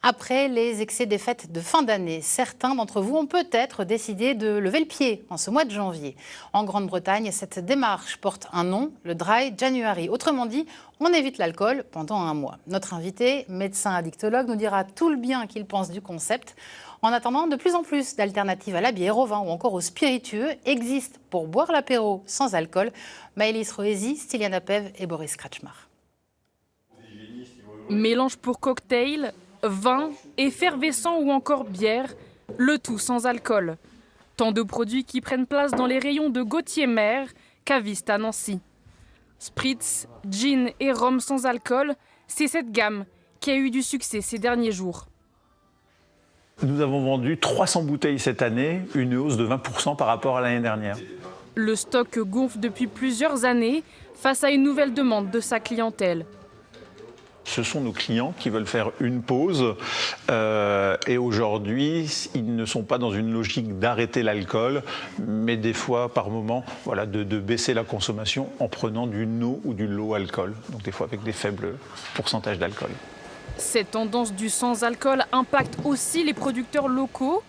Après les excès des fêtes de fin d'année, certains d'entre vous ont peut-être décidé de lever le pied en ce mois de janvier. En Grande-Bretagne, cette démarche porte un nom, le Dry January. Autrement dit, on évite l'alcool pendant un mois. Notre invité, médecin addictologue, nous dira tout le bien qu'il pense du concept. En attendant, de plus en plus d'alternatives à la bière, au vin ou encore aux spiritueux existent pour boire l'apéro sans alcool. Maëlys Roesi, Styliana Pev et Boris Kretschmar. Mélange pour cocktail, vin, effervescent ou encore bière, le tout sans alcool. Tant de produits qui prennent place dans les rayons de Gauthier Mer, caviste à Nancy. Spritz, gin et rhum sans alcool, c'est cette gamme qui a eu du succès ces derniers jours. Nous avons vendu 300 bouteilles cette année, une hausse de 20% par rapport à l'année dernière. Le stock gonfle depuis plusieurs années face à une nouvelle demande de sa clientèle. Ce sont nos clients qui veulent faire une pause et aujourd'hui, ils ne sont pas dans une logique d'arrêter l'alcool, mais des fois, par moment, voilà, de baisser la consommation en prenant du no ou du low alcool, donc des fois avec des faibles pourcentages d'alcool. Cette tendance du sans-alcool impacte aussi les producteurs locaux.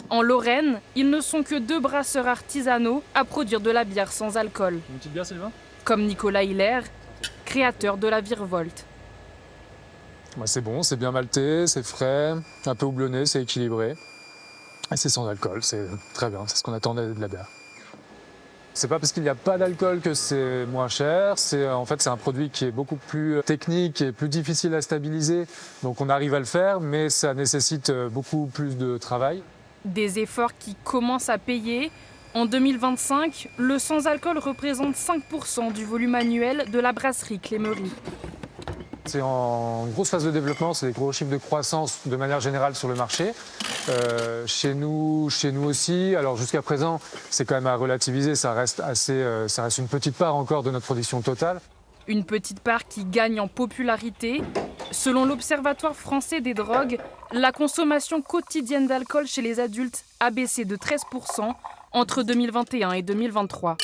En Lorraine, ils ne sont que 2 brasseurs artisanaux à produire de la bière sans alcool. Une petite bière, Sylvain ? Comme Nicolas Hiller, créateur de la Virevolte. C'est bon, c'est bien malté, c'est frais, un peu houblonné, c'est équilibré. Et c'est sans alcool, c'est très bien, c'est ce qu'on attendait de la bière. C'est pas parce qu'il n'y a pas d'alcool que c'est moins cher, c'est un produit qui est beaucoup plus technique et plus difficile à stabiliser. Donc on arrive à le faire, mais ça nécessite beaucoup plus de travail. Des efforts qui commencent à payer. En 2025, le sans-alcool représente 5% du volume annuel de la brasserie Clémery. C'est en grosse phase de développement, c'est des gros chiffres de croissance de manière générale sur le marché. Chez nous aussi, alors jusqu'à présent, c'est quand même à relativiser, ça reste une petite part encore de notre production totale. Une petite part qui gagne en popularité. Selon l'Observatoire français des drogues, la consommation quotidienne d'alcool chez les adultes a baissé de 13% entre 2021 et 2023.